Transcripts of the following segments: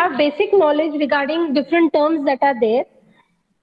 have basic knowledge regarding different terms that are there.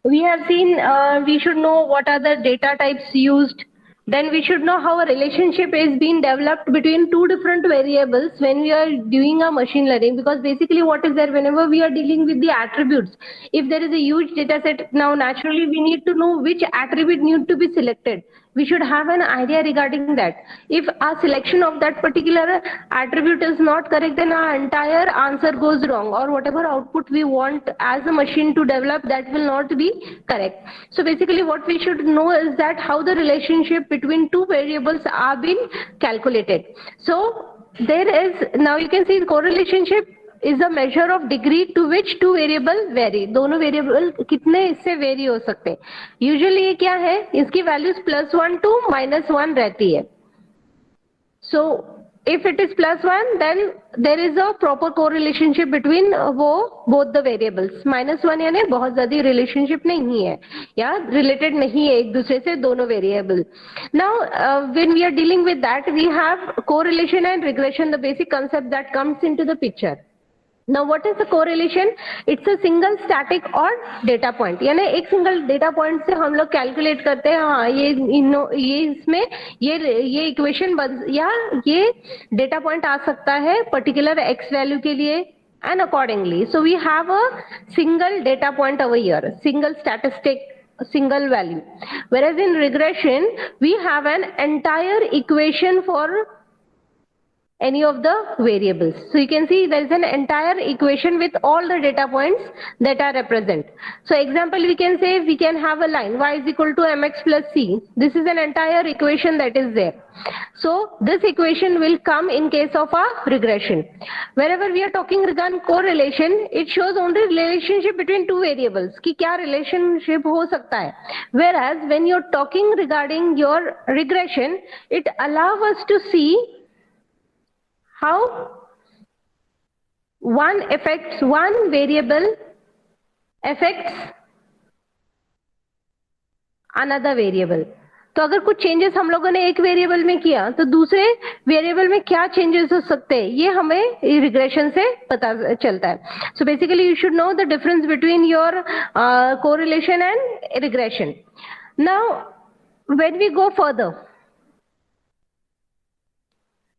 We have seen we should know what are the data types used. Then we should know how a relationship is being developed between two different variables when we are doing a machine learning, because basically what is there whenever we are dealing with the attributes, if there is a huge data set, now naturally we need to know which attribute need to be selected. We should have an idea regarding that. If our selection of that particular attribute is not correct, then our entire answer goes wrong, or whatever output we want as a machine to develop, that will not be correct. So basically what we should know is that how the relationship between two variables are being calculated. So there is, now you can see the correlationship is a measure of degree to which two variable vary. दोनों variable कितने इससे very हो सकते हैं. Usually ये क्या है, इसकी वैल्यूज +1 to -1 रहती है. So if it is +1, then there is a proper correlationship between वो both the variables. -1 यानी बहुत ज़्यादा relationship नहीं है या related नहीं है एक दूसरे से दोनों variable. Now when we are dealing with that, we have correlation and regression, the basic concept that comes into the picture. Now what is the correlation? It's a single static or data point. यानी एक single data point से हम लोग calculate करते हैं, हाँ ये इसमें ये equation या ये data point आ सकता है particular x value के लिए, and accordingly. So we have a single data point over here, single statistic, single value. Whereas in regression, we have an entire equation for any of the variables. So you can see there is an entire equation with all the data points that are represent. So example, we can say we can have a line y is equal to mx plus c. This is an entire equation that is there. So this equation will come in case of a regression. Wherever we are talking regarding correlation, it shows only relationship between two variables कि क्या relationship हो सकता है. Whereas when you're talking regarding your regression, it allows us to see how one variable affects another variable. तो अगर कुछ changes हम लोगों ने एक वेरिएबल में किया तो दूसरे वेरिएबल में क्या चेंजेस हो सकते हैं, ये हमें रिग्रेशन से पता चलता है. So basically you should know the difference between your correlation and regression. Now when we go further,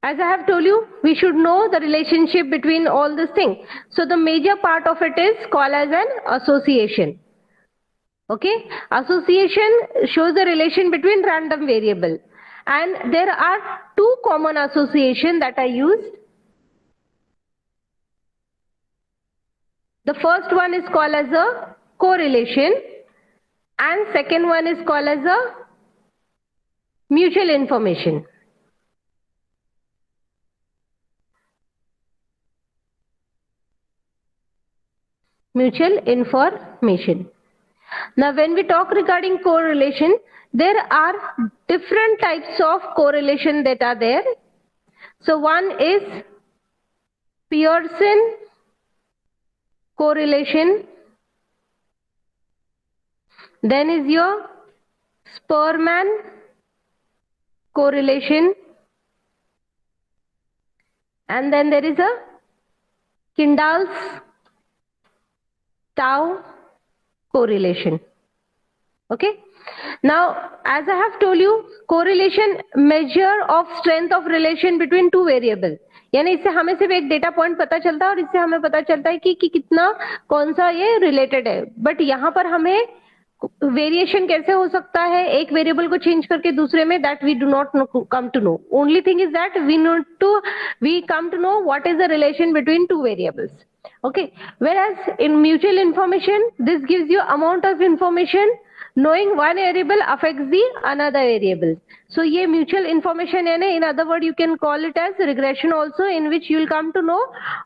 as I have told you, we should know the relationship between all these things. So the major part of it is called as an association. Okay, association shows the relation between random variable, and there are two common association that are used. The first one is called as a correlation, and second one is called as a mutual information. Mutual information. Now when we talk regarding correlation, there are different types of correlation that are there. So one is Pearson correlation, then is your Spearman correlation, and then there is a Kendall's tau correlation. Okay, now as I have told you, correlation measure of strength of relation between two variable. यानी इससे हमें सिर्फ एक data point पता चलता है और इससे हमें पता चलता है कि कितना कौन सा ये रिलेटेड है. बट यहाँ पर हमें वेरिएशन कैसे हो सकता है एक वेरिएबल को चेंज करके दूसरे में, that we do not come to know. Only thing is that we come to know what is the relation between two variables. Okay, whereas in mutual information, this gives you amount of information. Knowing one variable affects the another variable. So ये mutual information है ना, in other word you can call it as regression also, in which you will come to know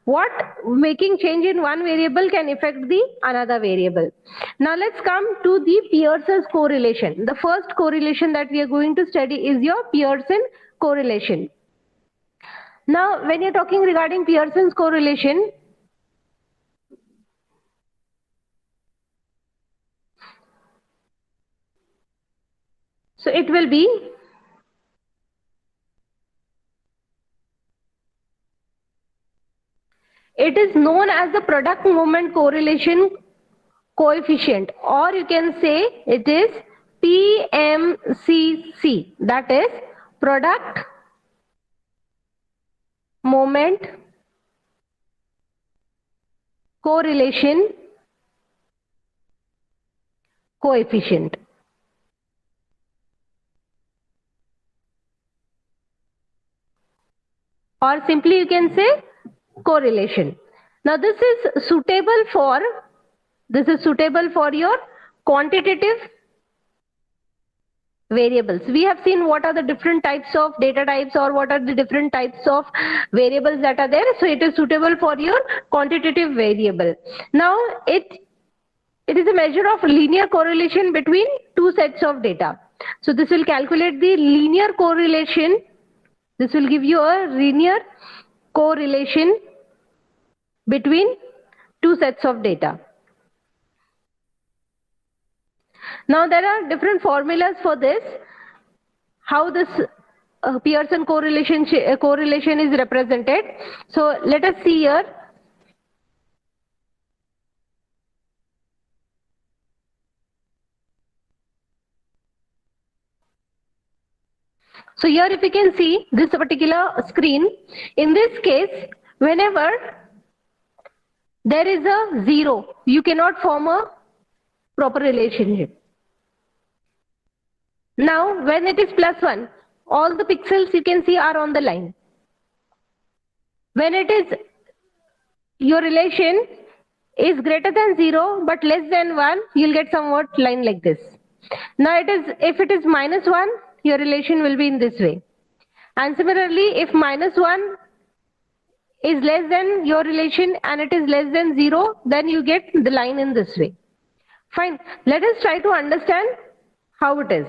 what making change in one variable can affect the another variable. Now let's come to the Pearson's correlation. The first correlation that we are going to study is your Pearson correlation. Now when you're talking regarding Pearson's correlation, so it will be it is known as the product movement correlation coefficient, or you can say it is PMCC, that is product moment correlation coefficient. Or simply you can say correlation. Now this is suitable for your quantitative variables. We have seen what are the different types of data types, or what are the different types of variables that are there. So it is suitable for your quantitative variable. Now it is a measure of linear correlation between two sets of data. So this will calculate the linear correlation. This will give you a linear correlation between two sets of data. Now there are different formulas for this, how this Pearson correlation is represented. So let us see here. So here if you can see this particular screen, in this case, whenever there is a 0, you cannot form a proper relationship. Now when it is +1, all the pixels you can see are on the line. When it is, your relation is greater than 0 but less than 1, you'll get somewhat line like this. Now if it is -1, your relation will be in this way. And similarly, if -1 is less than your relation and it is less than 0, then you get the line in this way. Fine. Let us try to understand how it is.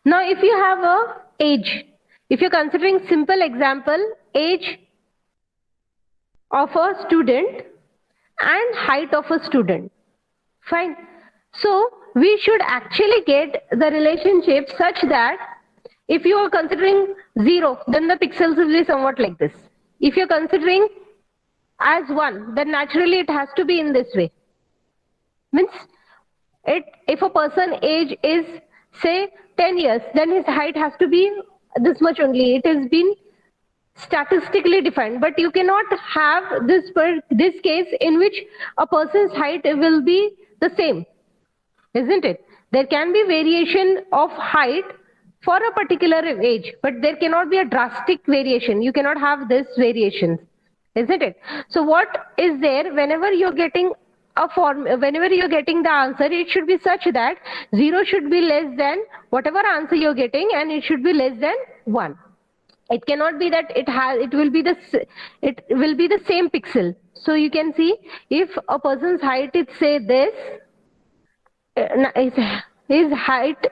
Now if you have a age, if you're considering simple example, age of a student and height of a student. Fine. So we should actually get the relationship such that if you are considering 0, then the pixels will be somewhat like this. If you're considering as 1, then naturally it has to be in this way. Means if a person age is say 10 years, then his height has to be this much only. It has been statistically defined, but you cannot have this case in which a person's height will be the same, isn't it? There can be variation of height for a particular age, but there cannot be a drastic variation. You cannot have this variation, isn't it? So what is there, whenever you're getting whenever you're getting the answer, it should be such that 0 should be less than whatever answer you're getting, and it should be less than 1. It cannot be that it will be the same pixel. So you can see, if a person's height is say this, his height,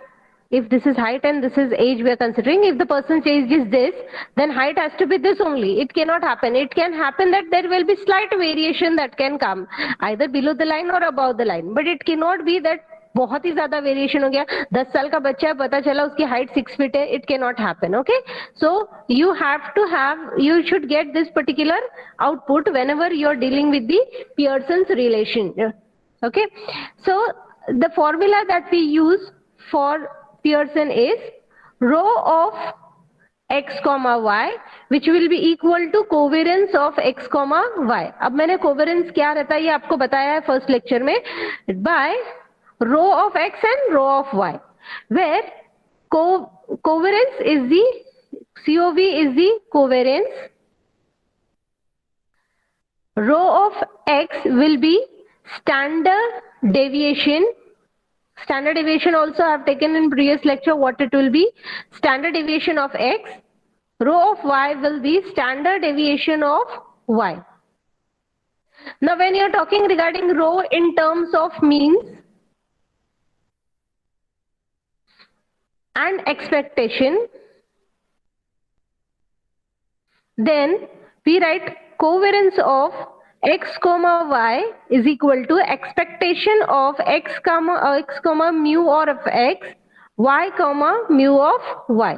if this is height and this is age we are considering, if the person's age is this, then height has to be this only. It cannot happen. It can happen that there will be slight variation that can come either below the line or above the line, but it cannot be that बहुत ही ज्यादा variation हो गया, 10 साल का बच्चा है, पता चला उसकी हाइट 6 फीट है. It cannot happen. Okay, so you should get this particular output whenever you are dealing with the Pearson's relation. Okay, so the formula that we use for Pearson is rho of x comma y, which will be equal to covariance of x comma y. अब मैंने covariance क्या रहता है ये आपको बताया है first lecture में, by rho of x and rho of y, where covariance is the COV is the covariance, rho of x will be standard deviation. Standard deviation also I have taken in previous lecture what it will be. Standard deviation of x. Rho of y will be standard deviation of y. Now when you are talking regarding rho in terms of means and expectation, then we write covariance of x comma y is equal to expectation of x comma mu or of x, y comma mu of y.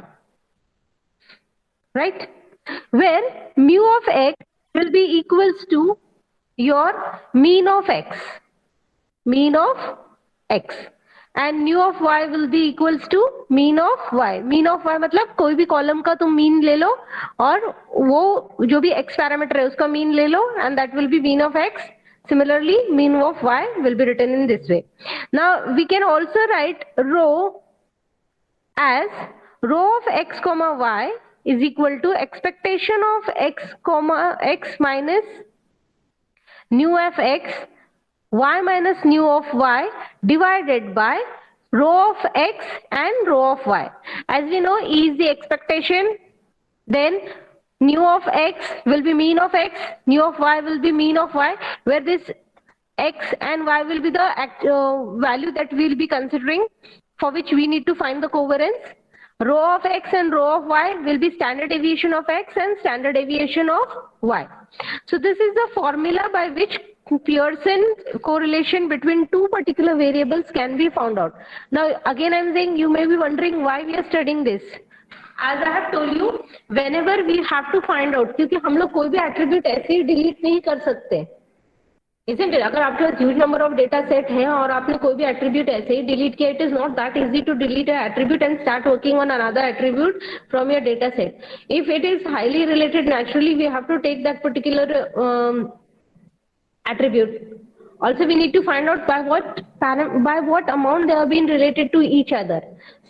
right? Where mu of x will be equals to your mean of x, mean of x, and mu of y will be equals to mean of y. mean of y मतलब कोई भी column का तुम mean ले लो और वो जो भी x पैरामीटर है उसका मीन ले लो, and that will be mean of x. Similarly, mean of y will be written in this way. Now we can also write rho as rho of x comma y is equal to expectation of x comma x minus nu of x, y minus nu of y divided by rho of x and rho of y. As we know, E is the expectation, then nu of x will be mean of x, nu of y will be mean of y, where this x and y will be the value that we will be considering, for which we need to find the covariance. Rho of x and rho of y will be standard deviation of x and standard deviation of y. So this is the formula by which Pearson correlation between two particular variables can be found out. Now again I am saying, you may be wondering why we are studying this. As I have told you, whenever we have to find out, क्योंकि हम लोग कोई भी attribute ऐसे ही delete नहीं कर सकते, isn't it? अगर आपके पास huge number of data set है और आपने कोई भी attribute ऐसे ही delete किया, it is not that easy to delete an attribute and start working on another attribute from your data set. If it is highly related, naturally we have to take that particular attribute. Also, we need to find out by what amount they have been related to each other.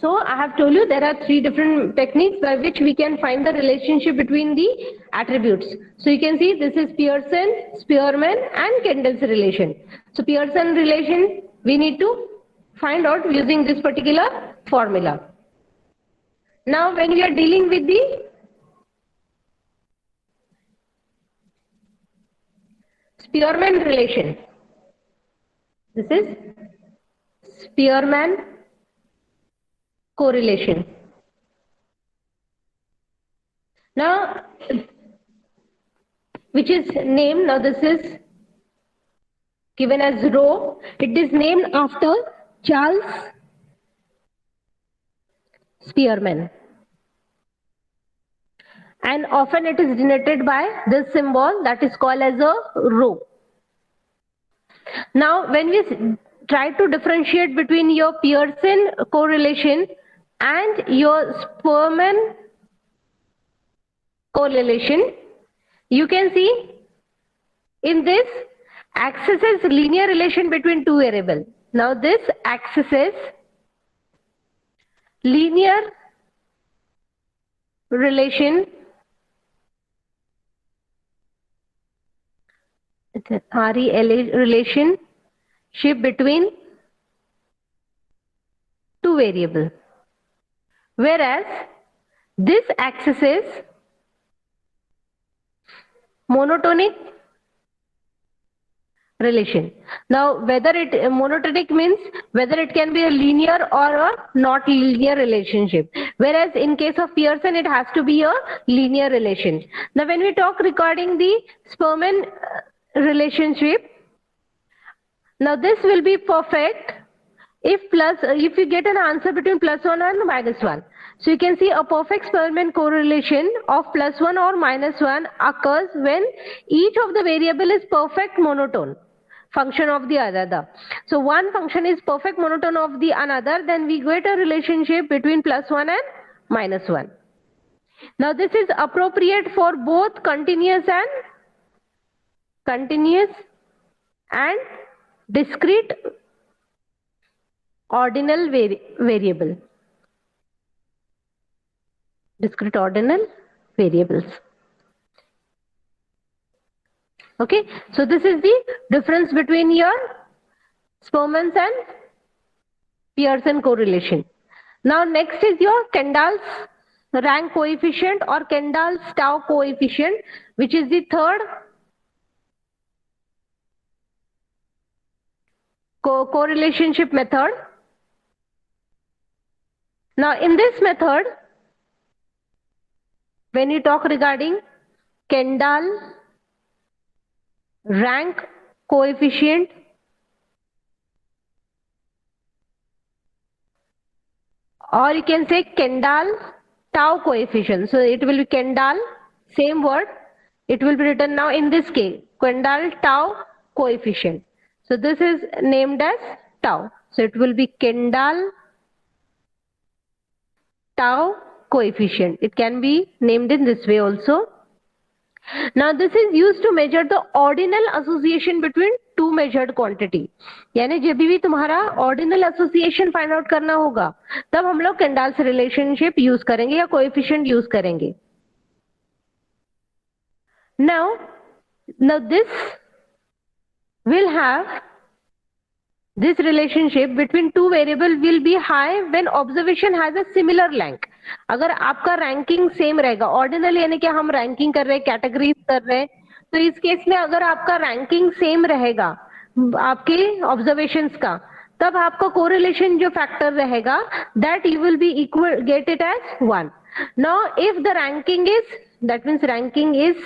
So I have told you there are three different techniques by which we can find the relationship between the attributes. So you can see this is Pearson, Spearman and Kendall's relation. So Pearson relation we need to find out using this particular formula. Now when we are dealing with the Spearman relation, this is Spearman correlation. Now, which is named, now this is given as rho. It is named after Charles Spearman. And often it is denoted by this symbol that is called as a rho. Now, when we try to differentiate between your Pearson correlation and your Spearman correlation, you can see in this axis is linear relation between two variables. Now, this axis is linear relation, relationship between two variables, whereas this axis is monotonic relation. Now whether it monotonic means whether it can be a linear or a not linear relationship, whereas in case of Pearson it has to be a linear relation. Now when we talk regarding the Spearman relationship, now this will be perfect if you get an answer between +1 and -1. So you can see a perfect Spearman correlation of +1 or -1 occurs when each of the variable is perfect monotone function of the other. So one function is perfect monotone of the another, then we get a relationship between +1 and -1. Now this is appropriate for both continuous and discrete ordinal variable. Discrete ordinal variables. Okay, so this is the difference between your Spearman's and Pearson correlation. Now next is your Kendall's rank coefficient or Kendall's tau coefficient, which is the third correlationship method. Now in this method, when you talk regarding Kendall rank coefficient, or you can say Kendall tau coefficient. So it will be Kendall, same word. It will be written now in this case, Kendall tau coefficient. So this is named as tau. So it will be Kendall tau coefficient. It can be named in this way also. Now this is used to measure the ordinal association between two measured quantity. यानी जब भी तुम्हारा ordinal association find out करना होगा तब हम लोग Kendall's relationship use करेंगे या coefficient use करेंगे. Now this will have this relationship between two variable will be high when observation has a similar rank. अगर आपका रैंकिंग सेम रहेगा, ऑर्डिनल यानी कि हम रैंकिंग कर रहे हैं, कैटेगरीज कर रहे हैं, तो इस केस में अगर आपका रैंकिंग सेम रहेगा आपके ऑब्जर्वेशंस का, तब आपका कोरिलेशन जो फैक्टर रहेगा that you will be equal get it as 1. Now if the ranking is, that means ranking is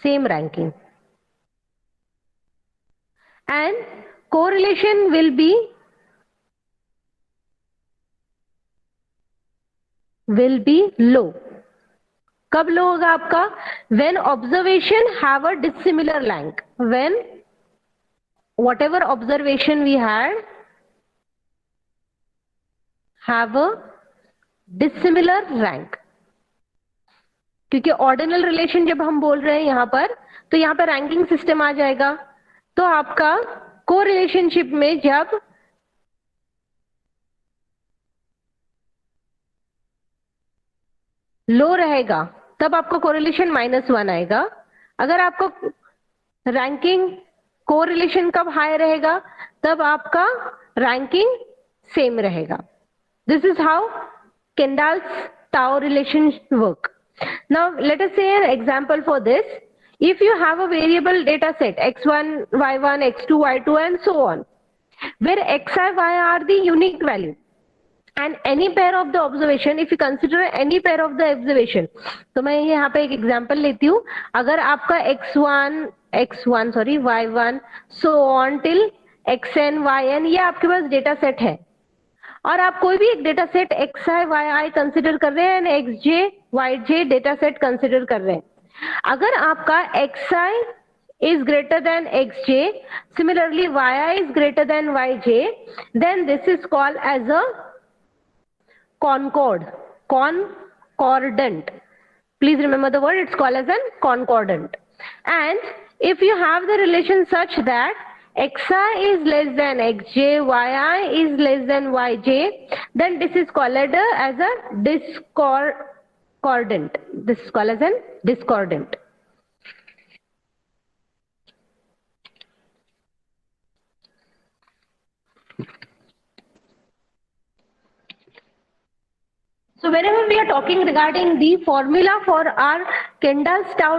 same ranking and correlation will be low. कब लो होगा आपका? When observation have a dissimilar rank. When whatever observation we had have a dissimilar rank. क्योंकि ordinal relation जब हम बोल रहे हैं यहाँ पर, तो यहाँ पर रैंकिंग सिस्टम आ जाएगा. तो आपका कोरिलेशनशिप में जब लो रहेगा तब आपका कोरिलेशन -1 आएगा. अगर आपका रैंकिंग कोरिलेशन कब हाई रहेगा तब आपका रैंकिंग सेम रहेगा. This is how Kendall's tau relation work. Now let us say an example for this. If you have a variable data set x1, y1, x2, y2 and so on, where xi, y are the unique value and any pair of the observation, if you consider any pair of the observation, तो मैं यहाँ पे एक example लेती हूँ. अगर आपका y1 so on till xn, yn ये आपके पास डेटा सेट है और आप कोई भी एक data set xi, yi consider कर रहे हैं and xj, yj data set consider कर रहे हैं. अगर आपका xi is greater than xj, similarly yi is greater than yj, then this is called as a concordant. Please remember the word, it's called as a concordant. And if you have the relation such that xi is less than xj, yi is less than yj, then this is called as a discordant. This is called as a discordant. So whenever we are talking regarding the formula for our Kendall tau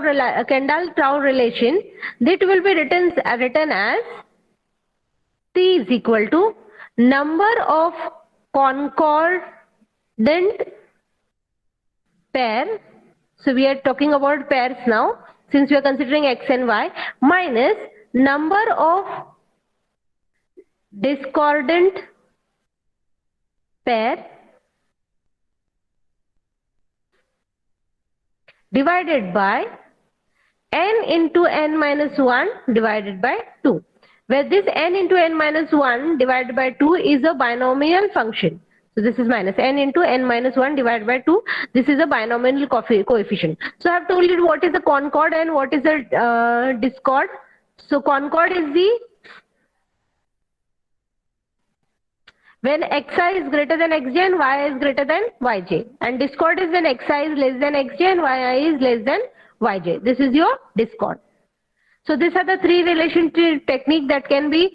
relation, that will be written as T is equal to number of concordant pair. So we are talking about pairs now, since we are considering x and y, minus number of discordant pair divided by n into n minus 1 divided by 2, where this n into n minus 1 divided by 2 is a binomial function. So this is minus n into n minus 1 divided by 2. This is a binomial coefficient. So I have told you what is the concord and what is the discord. So concord is when xi is greater than xj and yi is greater than yj, and discord is when xi is less than xj and yi is less than yj. This is your discord. So these are the three relationship technique that can be